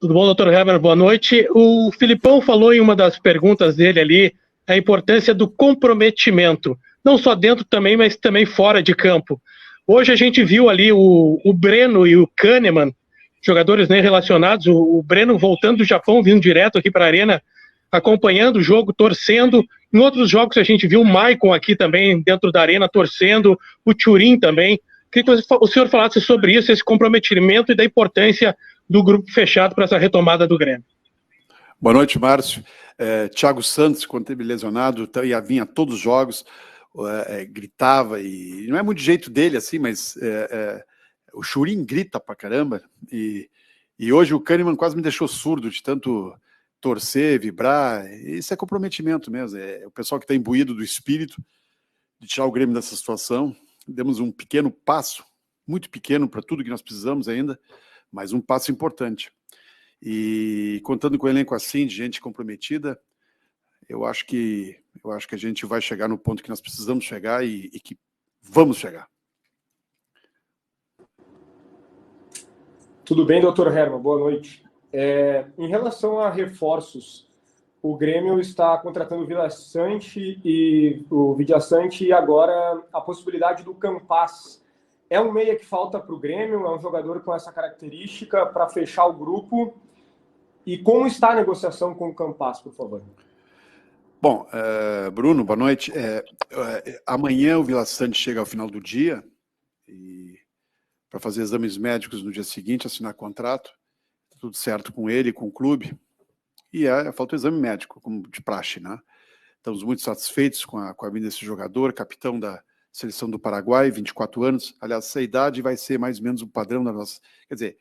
Tudo bom, doutor Heber? Boa noite. O Filipão falou em uma das perguntas dele ali a importância do comprometimento, não só dentro também, mas também fora de campo. Hoje a gente viu ali o Breno e o Kahneman, jogadores nem relacionados, o Breno voltando do Japão, vindo direto aqui para a Arena, acompanhando o jogo, torcendo. Em outros jogos a gente viu o Maicon aqui também dentro da Arena torcendo, o Thurin também. Queria que o senhor falasse sobre isso, esse comprometimento e da importância do grupo fechado para essa retomada do Grêmio. Boa noite, Márcio. Thiago Santos, quando teve lesionado, ia vir a todos os jogos, gritava, e não é muito jeito dele, assim, mas o Thurin grita pra caramba, e hoje o Kahneman quase me deixou surdo de tanto torcer, vibrar. Isso é comprometimento mesmo, é o pessoal que está imbuído do espírito de tirar o Grêmio dessa situação. Demos um pequeno passo, muito pequeno para tudo que nós precisamos ainda, mas um passo importante. E contando com o elenco assim, de gente comprometida, eu acho que a gente vai chegar no ponto que nós precisamos chegar e que vamos chegar. Tudo bem, doutor Herman? Boa noite. Em relação a reforços, o Grêmio está contratando o Villaçante e o Vidiaçante e agora a possibilidade do Campas. É um meia que falta para o Grêmio, é um jogador com essa característica para fechar o grupo. E como está a negociação com o Campas, por favor? Bom, Bruno, boa noite. Amanhã o Villaçante chega ao final do dia para fazer exames médicos no dia seguinte, assinar contrato. Tudo certo com ele, com o clube. E falta o exame médico, como de praxe, né? Estamos muito satisfeitos com a vinda desse jogador, capitão da seleção do Paraguai, 24 anos. Aliás, essa idade vai ser mais ou menos o padrão da nossa... Quer dizer,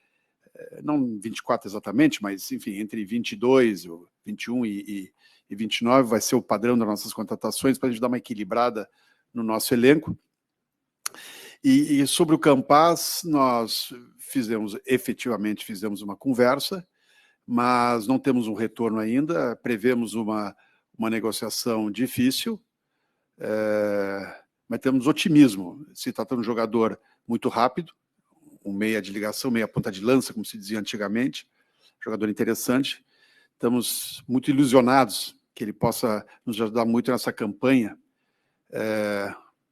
não 24 exatamente, mas, enfim, entre 22, 21 e 29 vai ser o padrão das nossas contratações para a gente dar uma equilibrada no nosso elenco. E sobre o Campas, nós efetivamente fizemos uma conversa, mas não temos um retorno ainda, prevemos uma negociação difícil, mas temos otimismo. Se trata de um jogador muito rápido, um meia de ligação, meia ponta de lança, como se dizia antigamente, jogador interessante. Estamos muito ilusionados que ele possa nos ajudar muito nessa campanha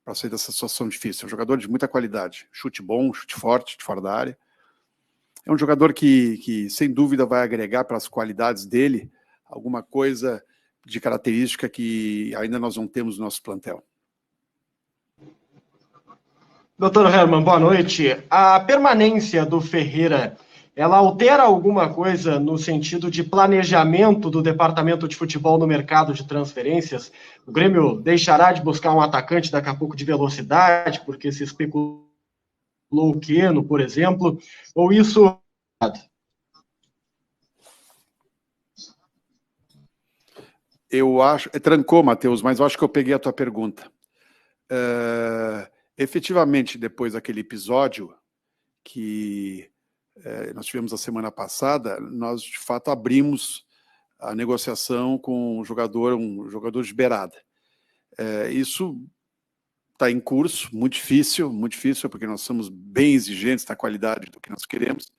para sair dessa situação difícil. É um jogador de muita qualidade, chute bom, chute forte, de fora da área. É um jogador que sem dúvida vai agregar para as qualidades dele alguma coisa de característica que ainda nós não temos no nosso plantel. Doutor Herman, boa noite. A permanência do Ferreira, ela altera alguma coisa no sentido de planejamento do departamento de futebol no mercado de transferências? O Grêmio deixará de buscar um atacante daqui a pouco de velocidade, porque se especulou o Keno, por exemplo, ou isso... Eu acho... Trancou, Matheus, mas eu acho que eu peguei a tua pergunta. Efetivamente, depois daquele episódio que nós tivemos a semana passada, nós, de fato, abrimos a negociação com um jogador de beirada. Isso está em curso, muito difícil, porque nós somos bem exigentes na qualidade do que nós queremos.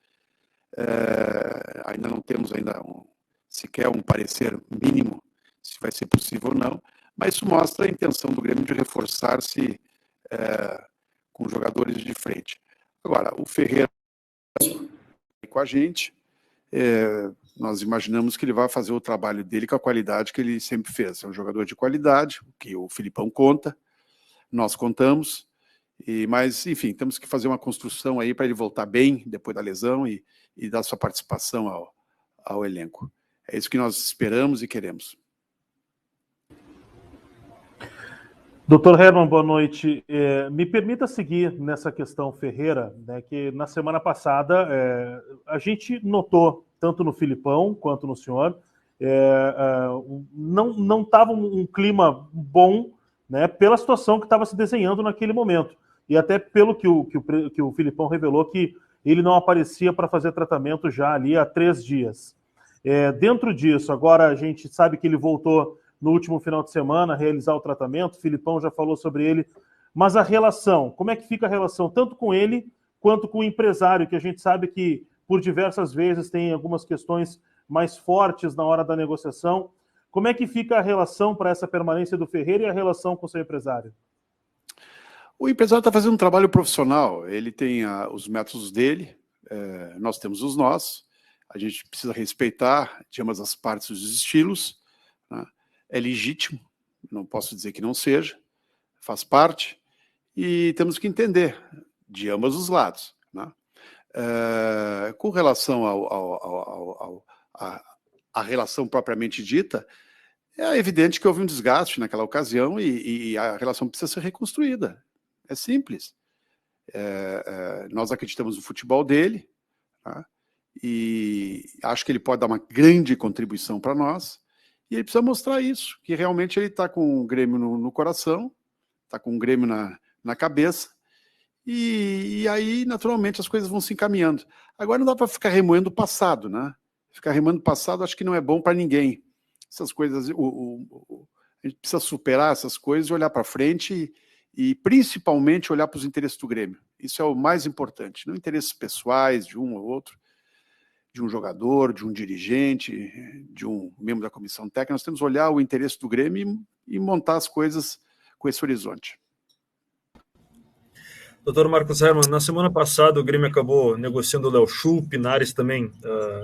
Ainda não temos sequer um parecer mínimo se vai ser possível ou não, mas isso mostra a intenção do Grêmio de reforçar-se com jogadores de frente. Agora, o Ferreira com a gente, nós imaginamos que ele vai fazer o trabalho dele com a qualidade que ele sempre fez. É um jogador de qualidade, que o Filipão conta, nós contamos, mas, enfim, temos que fazer uma construção aí para ele voltar bem depois da lesão e dar sua participação ao elenco. É isso que nós esperamos e queremos. Doutor Herman, boa noite. Me permita seguir nessa questão Ferreira, né, que na semana passada a gente notou, tanto no Filipão quanto no senhor, não estava um clima bom, né, pela situação que estava se desenhando naquele momento. E até pelo que o Filipão revelou, que ele não aparecia para fazer tratamento já ali há 3 dias. Dentro disso, agora a gente sabe que ele voltou no último final de semana, realizar o tratamento, o Filipão já falou sobre ele, mas a relação, como é que fica a relação tanto com ele quanto com o empresário, que a gente sabe que por diversas vezes tem algumas questões mais fortes na hora da negociação. Como é que fica a relação para essa permanência do Ferreira e a relação com o seu empresário? O empresário está fazendo um trabalho profissional, ele tem os métodos dele, nós temos os nossos, a gente precisa respeitar de ambas as partes os estilos, né? É legítimo, não posso dizer que não seja, faz parte, e temos que entender de ambos os lados, né? Com relação à relação propriamente dita, é evidente que houve um desgaste naquela ocasião e a relação precisa ser reconstruída. É simples. Nós acreditamos no futebol dele, tá? E acho que ele pode dar uma grande contribuição para nós, e ele precisa mostrar isso, que realmente ele está com o Grêmio no coração, está com o Grêmio na cabeça, e aí, naturalmente, as coisas vão se encaminhando. Agora não dá para ficar remoendo o passado, né? Ficar remoendo o passado acho que não é bom para ninguém. Essas coisas, a gente precisa superar essas coisas e olhar para frente e principalmente olhar para os interesses do Grêmio. Isso é o mais importante, não interesses pessoais de um ou outro, de um jogador, de um dirigente, de um membro da comissão técnica. Nós temos que olhar o interesse do Grêmio e montar as coisas com esse horizonte. Doutor Marcos Herman, na semana passada o Grêmio acabou negociando o Léo Chu, o Pinares também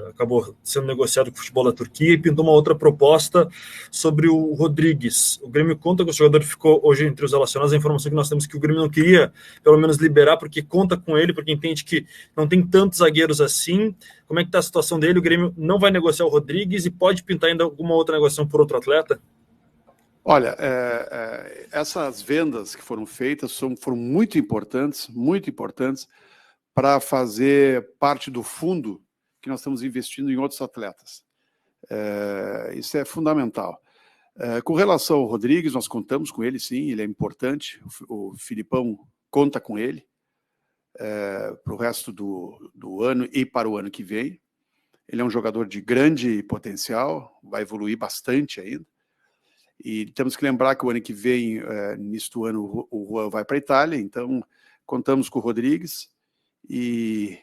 acabou sendo negociado com o futebol da Turquia e pintou uma outra proposta sobre o Rodrigues. O Grêmio conta que o jogador ficou hoje entre os relacionados. A informação que nós temos é que o Grêmio não queria, pelo menos, liberar, porque conta com ele, porque entende que não tem tantos zagueiros assim. Como é que está a situação dele? O Grêmio não vai negociar o Rodrigues e pode pintar ainda alguma outra negociação por outro atleta? Olha, essas vendas que foram feitas foram muito importantes para fazer parte do fundo que nós estamos investindo em outros atletas. Isso é fundamental. Com relação ao Rodrigues, nós contamos com ele, sim, ele é importante. O Filipão conta com ele para o resto do ano e para o ano que vem. Ele é um jogador de grande potencial, vai evoluir bastante ainda. E temos que lembrar que o ano que vem, neste ano, o Juan vai para a Itália, então contamos com o Rodrigues e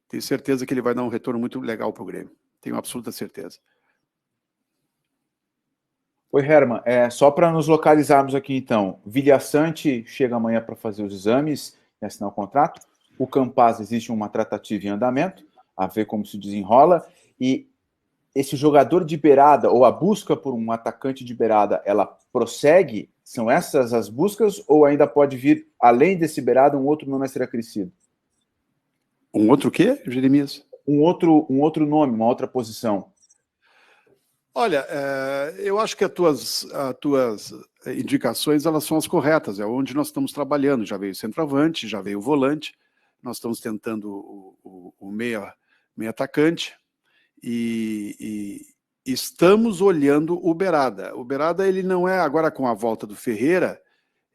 tenho certeza que ele vai dar um retorno muito legal para o Grêmio. Tenho absoluta certeza. Oi, Herman. Só para nos localizarmos aqui, então, Vilhaçante chega amanhã para fazer os exames e assinar o contrato. O Campaz, existe uma tratativa em andamento, a ver como se desenrola, e esse jogador de beirada, ou a busca por um atacante de beirada, ela prossegue? São essas as buscas, ou ainda pode vir, além desse beirada, um outro nome a ser acrescido? Um outro o quê, Jeremias? Um outro nome, uma outra posição. Olha, eu acho que as tuas indicações, elas são as corretas, é onde nós estamos trabalhando. Já veio o centroavante, já veio o volante, nós estamos tentando o meia atacante, e estamos olhando o beirada. O beirada, ele não é, agora com a volta do Ferreira,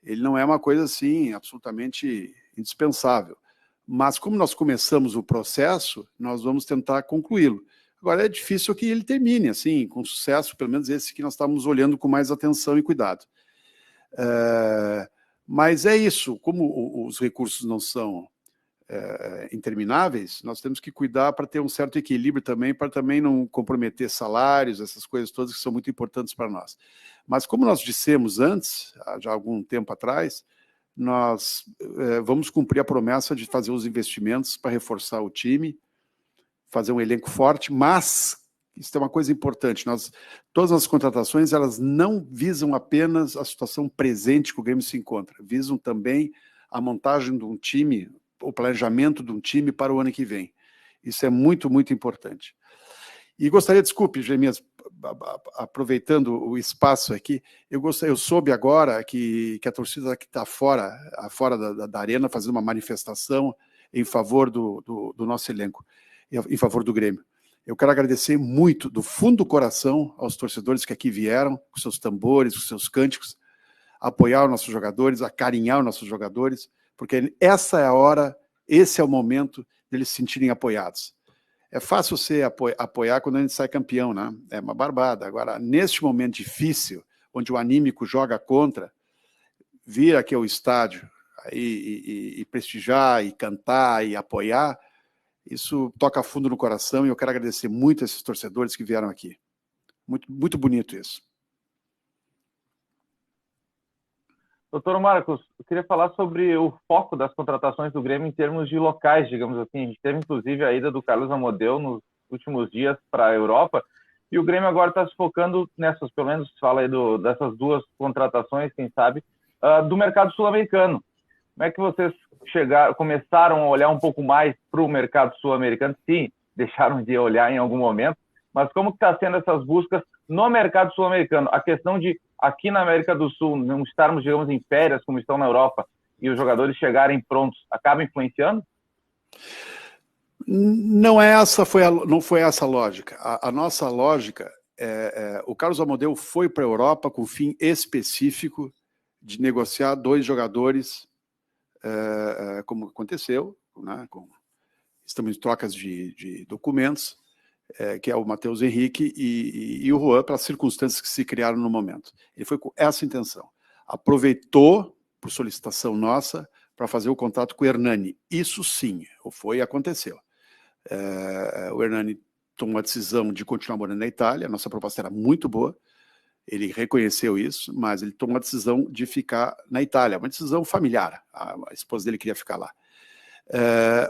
ele não é uma coisa assim absolutamente indispensável. Mas como nós começamos o processo, nós vamos tentar concluí-lo. Agora é difícil que ele termine assim, com sucesso, pelo menos esse que nós estamos olhando com mais atenção e cuidado. Mas é isso, como os recursos não são intermináveis, nós temos que cuidar para ter um certo equilíbrio também, para também não comprometer salários, essas coisas todas que são muito importantes para nós. Mas como nós dissemos antes, já há algum tempo atrás, nós vamos cumprir a promessa de fazer os investimentos para reforçar o time, fazer um elenco forte, mas isso é uma coisa importante, todas as contratações, elas não visam apenas a situação presente que o Grêmio se encontra, visam também a montagem de um time, o planejamento de um time para o ano que vem. Isso é muito, muito importante. E gostaria, desculpe, Jeremias, aproveitando o espaço aqui, eu soube agora que a torcida que está fora da arena fazendo uma manifestação em favor do nosso elenco, em favor do Grêmio. Eu quero agradecer muito, do fundo do coração, aos torcedores que aqui vieram, com seus tambores, com seus cânticos, apoiar os nossos jogadores, acarinhar os nossos jogadores, porque essa é a hora, esse é o momento deles se sentirem apoiados. É fácil você apoiar quando a gente sai campeão, né? É uma barbada. Agora, neste momento difícil, onde o anímico joga contra, vir aqui ao estádio e prestigiar, e cantar, e apoiar, Isso toca fundo no coração e eu quero agradecer muito a esses torcedores que vieram aqui. Muito, muito bonito isso. Doutor Marcos, eu queria falar sobre o foco das contratações do Grêmio em termos de locais, digamos assim. A gente teve, inclusive, a ida do Carlos Amodeu nos últimos dias para a Europa, e o Grêmio agora está se focando nessas, pelo menos fala aí dessas duas contratações, quem sabe, do mercado sul-americano. Como é que vocês começaram a olhar um pouco mais para o mercado sul-americano? Sim, deixaram de olhar em algum momento, mas como está sendo essas buscas no mercado sul-americano? A questão de, aqui na América do Sul, não estarmos, digamos, em férias, como estão na Europa, e os jogadores chegarem prontos, acaba influenciando? Não foi essa a lógica. A nossa lógica o Carlos Amodeu foi para a Europa com fim específico de negociar 2 jogadores, como aconteceu, né, estamos em trocas de documentos, que é o Matheus Henrique e o Juan, pelas circunstâncias que se criaram no momento. Ele foi com essa intenção. Aproveitou, por solicitação nossa, para fazer o contrato com o Hernani. Isso sim, aconteceu. O Hernani tomou a decisão de continuar morando na Itália, a nossa proposta era muito boa, ele reconheceu isso, mas ele tomou a decisão de ficar na Itália, uma decisão familiar, a esposa dele queria ficar lá.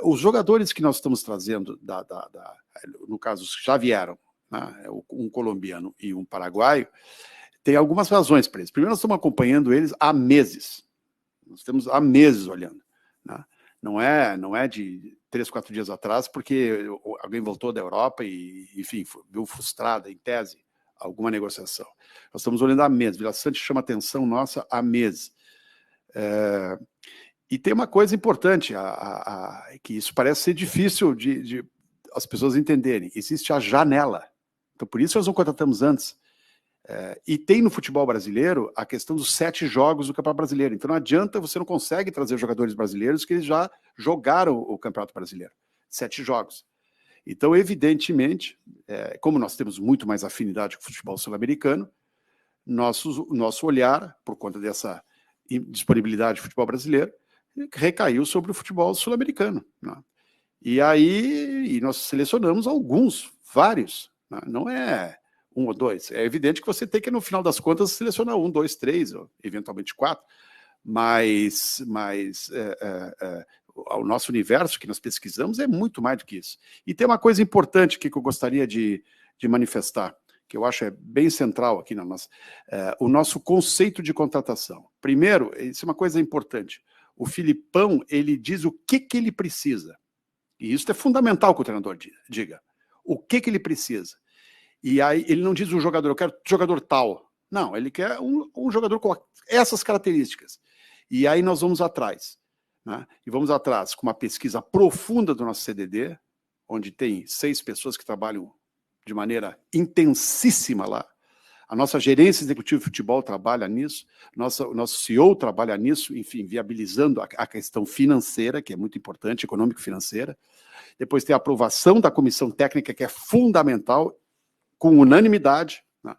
Os jogadores que nós estamos trazendo, no caso, já vieram, né, um colombiano e um paraguaio, tem algumas razões para isso. Primeiro, nós estamos acompanhando eles há meses. Nós estamos há meses olhando. Né? Não é de 3, 4 dias atrás, porque alguém voltou da Europa e, enfim, viu frustrada, em tese, alguma negociação. Nós estamos olhando há meses. Vila Sante chama atenção nossa há meses. E tem uma coisa importante, que isso parece ser difícil de as pessoas entenderem. Existe a janela. Então, por isso nós não contratamos antes. E tem no futebol brasileiro a questão dos 7 jogos do Campeonato Brasileiro. Então não adianta, você não consegue trazer jogadores brasileiros que eles já jogaram o Campeonato Brasileiro. 7 jogos. Então, evidentemente, como nós temos muito mais afinidade com o futebol sul-americano, nosso olhar, por conta dessa disponibilidade do futebol brasileiro, recaiu sobre o futebol sul-americano. Né? E aí nós selecionamos vários. Né? Não é 1 ou 2. É evidente que você tem que, no final das contas, selecionar 1, 2, 3, ou eventualmente 4, mas o nosso universo que nós pesquisamos é muito mais do que isso. E tem uma coisa importante que eu gostaria de manifestar, que eu acho bem central aqui na nossa, o nosso conceito de contratação. Primeiro, isso é uma coisa importante, o Filipão, ele diz o que ele precisa, e isso é fundamental que o treinador diga, o que ele precisa. E aí ele não diz o jogador, eu quero jogador tal. Não, ele quer um jogador com essas características. E aí nós vamos atrás. Né? E vamos atrás com uma pesquisa profunda do nosso CDD, onde tem 6 pessoas que trabalham de maneira intensíssima lá. A nossa gerência executiva de futebol trabalha nisso, o nosso CEO trabalha nisso, enfim, viabilizando a questão financeira, que é muito importante, econômico-financeira. Depois tem a aprovação da comissão técnica, que é fundamental, com unanimidade, né?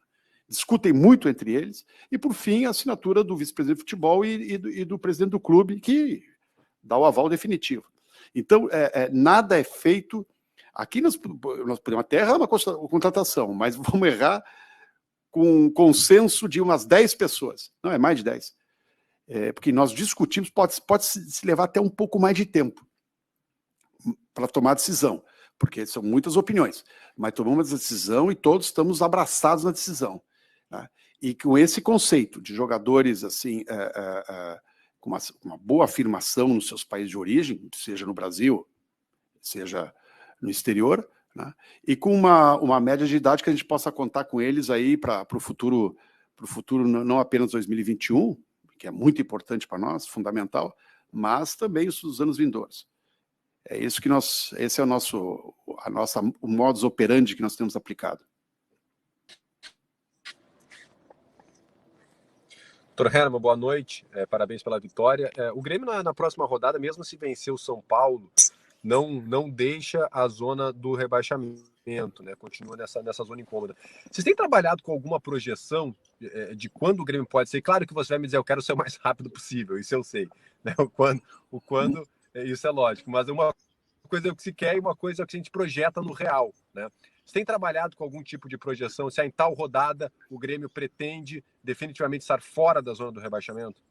Discutem muito entre eles, e por fim a assinatura do vice-presidente de futebol e do presidente do clube, que dá o aval definitivo. Então, nada é feito, aqui nós podemos até errar uma contratação, mas vamos errar com um consenso de umas 10 pessoas, não é mais de 10, porque nós discutimos, pode se levar até um pouco mais de tempo para tomar a decisão, porque são muitas opiniões, mas tomamos a decisão e todos estamos abraçados na decisão. Né? E com esse conceito de jogadores assim, com uma boa afirmação nos seus países de origem, seja no Brasil, seja no exterior, né? E com uma média de idade que a gente possa contar com eles aí para o futuro, não apenas 2021, que é muito importante para nós, fundamental, mas também os anos vindouros. É isso que esse é o modus operandi que nós temos aplicado. Doutor Herman, boa noite, parabéns pela vitória. O Grêmio na próxima rodada, mesmo se vencer o São Paulo, não deixa a zona do rebaixamento, né? Continua nessa zona incômoda. Vocês têm trabalhado com alguma projeção de quando o Grêmio pode ser? Claro que você vai me dizer, eu quero ser o mais rápido possível, isso eu sei. Né? O quando isso é lógico, mas uma coisa é o que se quer e uma coisa é o que a gente projeta no real, né? Você tem trabalhado com algum tipo de projeção? Se em tal rodada o Grêmio pretende definitivamente estar fora da zona do rebaixamento?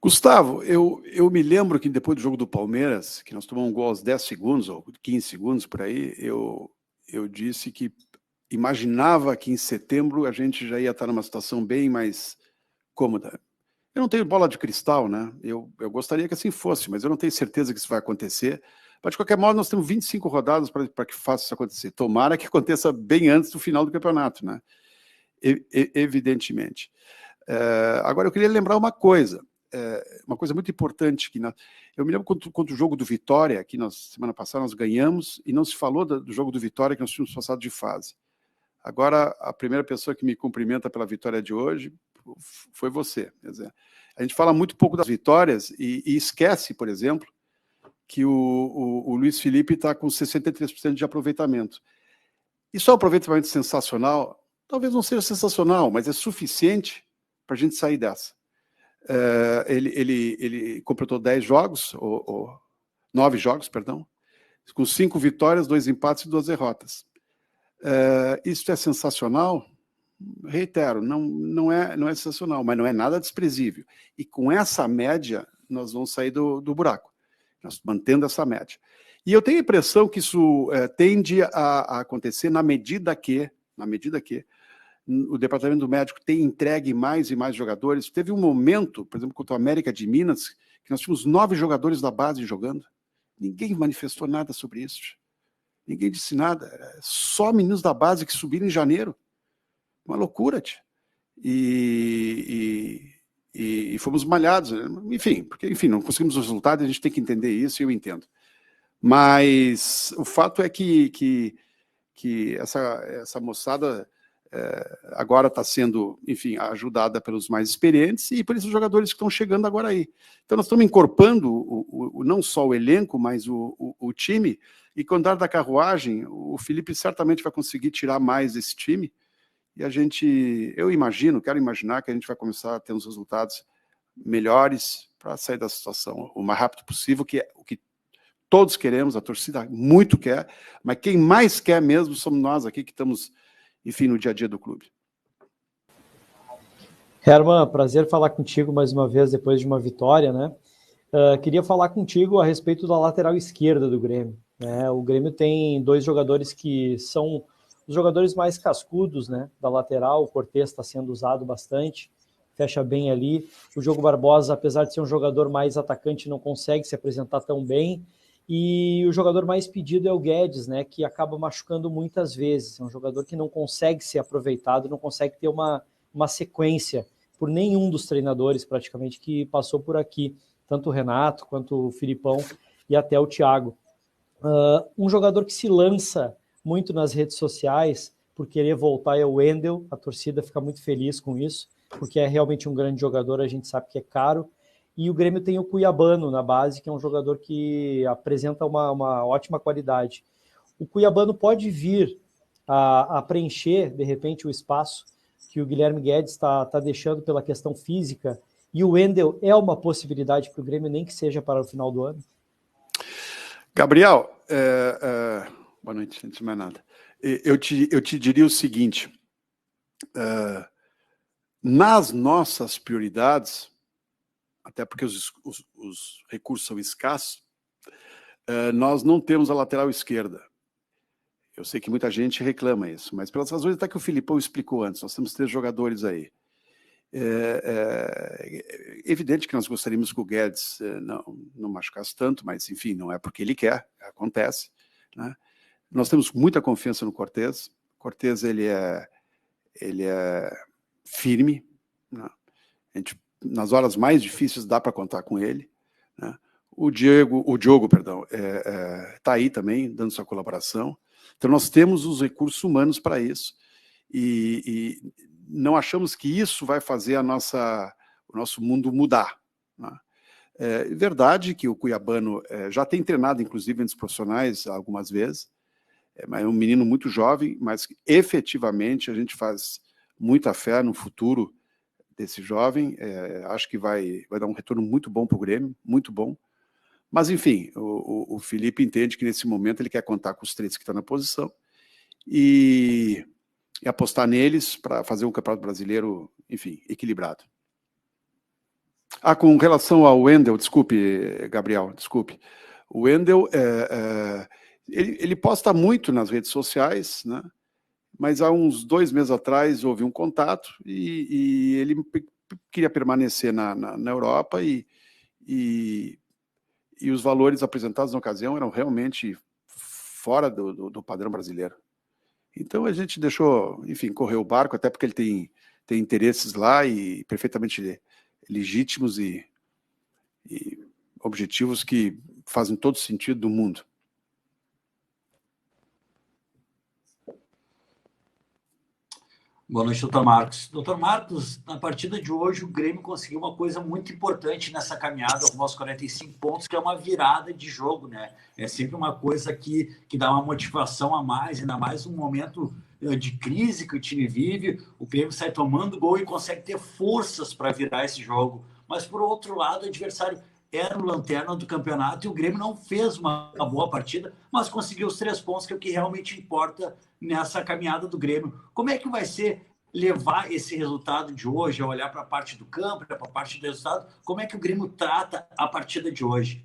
Gustavo, eu me lembro que depois do jogo do Palmeiras, que nós tomamos um gol aos 10 segundos, ou 15 segundos por aí, eu disse que imaginava que em setembro a gente já ia estar numa situação bem mais cômoda. Eu não tenho bola de cristal, né? Eu gostaria que assim fosse, mas eu não tenho certeza que isso vai acontecer. Mas, de qualquer modo, nós temos 25 rodadas para que faça isso acontecer. Tomara que aconteça bem antes do final do campeonato, né? Evidentemente. Agora, eu queria lembrar uma coisa muito importante. Eu me lembro quando o jogo do Vitória, aqui na semana passada, nós ganhamos, e não se falou do jogo do Vitória, que nós tínhamos passado de fase. Agora, a primeira pessoa que me cumprimenta pela vitória de hoje foi você. Quer dizer, a gente fala muito pouco das vitórias e esquece, por exemplo, que o Luiz Felipe está com 63% de aproveitamento. Isso é um aproveitamento sensacional? Talvez não seja sensacional, mas é suficiente para a gente sair dessa. Ele completou 10 jogos, ou 9 jogos, perdão, com 5 vitórias, 2 empates e 2 derrotas. Isso é sensacional? Reitero, não é sensacional, mas não é nada desprezível. E com essa média, nós vamos sair do buraco, nós mantendo essa média. E eu tenho a impressão que isso tende a acontecer na medida que o departamento médico tem entregue mais e mais jogadores. Teve um momento, por exemplo, contra o América de Minas, que nós tínhamos 9 jogadores da base jogando. Ninguém manifestou nada sobre isso. Ninguém disse nada. Só meninos da base que subiram em janeiro. Uma loucura, tia. E fomos malhados. Enfim, porque não conseguimos os resultados, a gente tem que entender isso, e eu entendo. Mas o fato é que essa moçada agora está sendo, enfim, ajudada pelos mais experientes e por esses jogadores que estão chegando agora aí. Então nós estamos incorporando não só o elenco, mas o time, e com o andar da carruagem, o Felipe certamente vai conseguir tirar mais desse time, e quero imaginar que a gente vai começar a ter uns resultados melhores para sair da situação o mais rápido possível, que é o que todos queremos, a torcida muito quer, mas quem mais quer mesmo somos nós aqui que estamos, enfim, no dia a dia do clube. Herman, prazer falar contigo mais uma vez depois de uma vitória, né? Queria falar contigo a respeito da lateral esquerda do Grêmio, né? O Grêmio tem 2 jogadores que são os jogadores mais cascudos, né, da lateral. O Cortez está sendo usado bastante, fecha bem ali. O Diogo Barbosa, apesar de ser um jogador mais atacante, não consegue se apresentar tão bem. E o jogador mais pedido é o Guedes, né, que acaba machucando muitas vezes. É um jogador que não consegue ser aproveitado, não consegue ter uma sequência por nenhum dos treinadores, praticamente, que passou por aqui. Tanto o Renato, quanto o Filipão e até o Thiago. Um jogador que se lança muito nas redes sociais por querer voltar é o Wendel. A torcida fica muito feliz com isso, porque é realmente um grande jogador, a gente sabe que é caro. E o Grêmio tem o Cuiabano na base, que é um jogador que apresenta uma ótima qualidade. O Cuiabano pode vir a preencher, de repente, o espaço que o Guilherme Guedes está deixando pela questão física, e o Wendel é uma possibilidade para o Grêmio, nem que seja para o final do ano? Gabriel, boa noite, antes de mais nada. Eu te diria o seguinte, nas nossas prioridades, até porque os recursos são escassos, nós não temos a lateral esquerda. Eu sei que muita gente reclama isso, mas pelas razões até que o Filipão explicou antes, nós temos 3 jogadores aí. É evidente que nós gostaríamos que o Guedes não machucasse tanto, mas, enfim, não é porque ele quer, acontece, né? Nós temos muita confiança no Cortez. O Cortez, ele é firme, né? Nas horas mais difíceis dá para contar com ele, né? O Diogo está aí também, dando sua colaboração. Então nós temos os recursos humanos para isso, e não achamos que isso vai fazer o nosso mundo mudar, né? É verdade que o Cuiabano já tem treinado, inclusive, entre os profissionais algumas vezes, é um menino muito jovem, mas efetivamente a gente faz muita fé no futuro desse jovem. Acho que vai dar um retorno muito bom para o Grêmio, muito bom, Mas, enfim, o Felipe entende que nesse momento ele quer contar com os 3 que estão na posição e apostar neles para fazer um campeonato brasileiro, enfim, equilibrado. Com relação ao Wendel, desculpe, Gabriel, desculpe. O Wendel, ele posta muito nas redes sociais, né? Mas há uns 2 meses atrás houve um contato e ele queria permanecer na Europa e os valores apresentados na ocasião eram realmente fora do padrão brasileiro. Então a gente deixou, enfim, correr o barco, até porque ele tem interesses lá e perfeitamente legítimos e objetivos que fazem todo sentido do mundo. Boa noite, doutor Marcos. Doutor Marcos, na partida de hoje, o Grêmio conseguiu uma coisa muito importante nessa caminhada rumo aos 45 pontos, que é uma virada de jogo, né? É sempre uma coisa que dá uma motivação a mais, ainda mais um momento de crise que o time vive. O Grêmio sai tomando gol e consegue ter forças para virar esse jogo. Mas, por outro lado, o adversário era o lanterna do campeonato e o Grêmio não fez uma boa partida, mas conseguiu os 3 pontos, que é o que realmente importa nessa caminhada do Grêmio. Como é que vai ser levar esse resultado de hoje, olhar para a parte do campo, para a parte do resultado? Como é que o Grêmio trata a partida de hoje?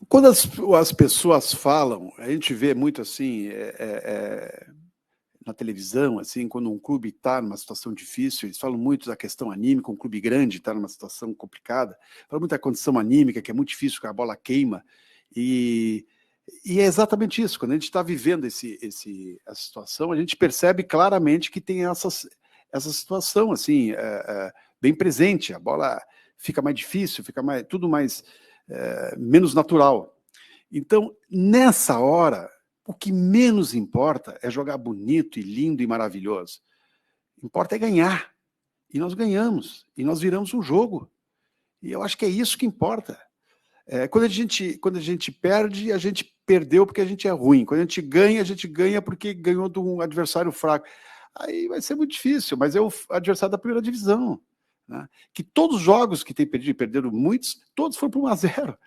Quando as pessoas falam, a gente vê muito assim, na televisão, assim, quando um clube está numa situação difícil, eles falam muito da questão anímica, um clube grande está numa situação complicada, falam muito da condição anímica, que é muito difícil, que a bola queima, e é exatamente isso. Quando a gente está vivendo essa situação, a gente percebe claramente que tem essa situação assim, bem presente, a bola fica mais difícil, fica tudo mais menos natural. Então, nessa hora, o que menos importa é jogar bonito e lindo e maravilhoso. Importa é ganhar. E nós ganhamos. E nós viramos um jogo. E eu acho que é isso que importa. Quando a gente perde, a gente perdeu porque a gente é ruim. Quando a gente ganha porque ganhou de um adversário fraco. Aí vai ser muito difícil, mas é o adversário da primeira divisão. Né? Que todos os jogos que tem perdido, perderam muitos, todos foram por 1-0.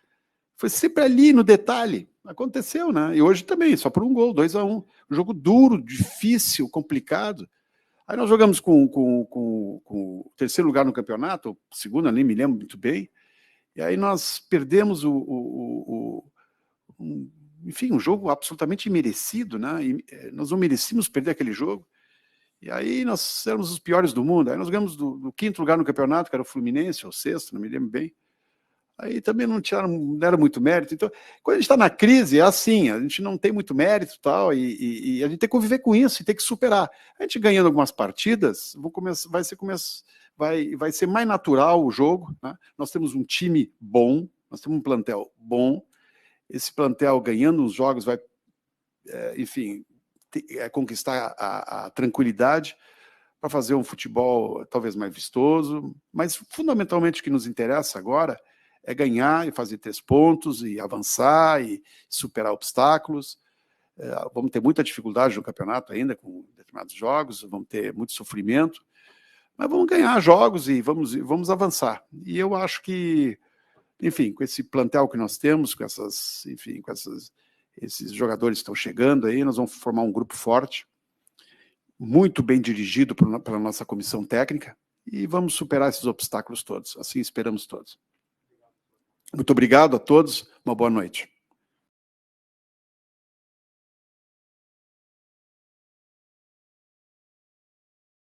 Foi sempre ali no detalhe. Aconteceu, né? E hoje também, só por um gol, 2-1. Um jogo duro, difícil, complicado. Aí nós jogamos com o 3º lugar no campeonato, o 2º, nem me lembro muito bem. E aí nós perdemos enfim, um jogo absolutamente imerecido, né? E nós não merecíamos perder aquele jogo. E aí nós éramos os piores do mundo. Aí nós ganhamos do 5º lugar no campeonato, que era o Fluminense, ou 6º, não me lembro bem. Aí também não era muito mérito. Então, quando a gente está na crise, é assim, a gente não tem muito mérito e tal, e a gente tem que conviver com isso e tem que superar. A gente ganhando algumas partidas, vai ser mais natural o jogo, né? Nós temos um time bom, nós temos um plantel bom, esse plantel ganhando os jogos vai, enfim, conquistar a tranquilidade para fazer um futebol talvez mais vistoso, mas fundamentalmente o que nos interessa agora é ganhar e fazer 3 pontos e avançar e superar obstáculos. Vamos ter muita dificuldade no campeonato ainda com determinados jogos, vamos ter muito sofrimento, mas vamos ganhar jogos e vamos avançar. E eu acho que, enfim, com esse plantel que nós temos, esses jogadores que estão chegando aí, nós vamos formar um grupo forte, muito bem dirigido pela nossa comissão técnica, e vamos superar esses obstáculos todos. Assim esperamos todos. Muito obrigado a todos, uma boa noite.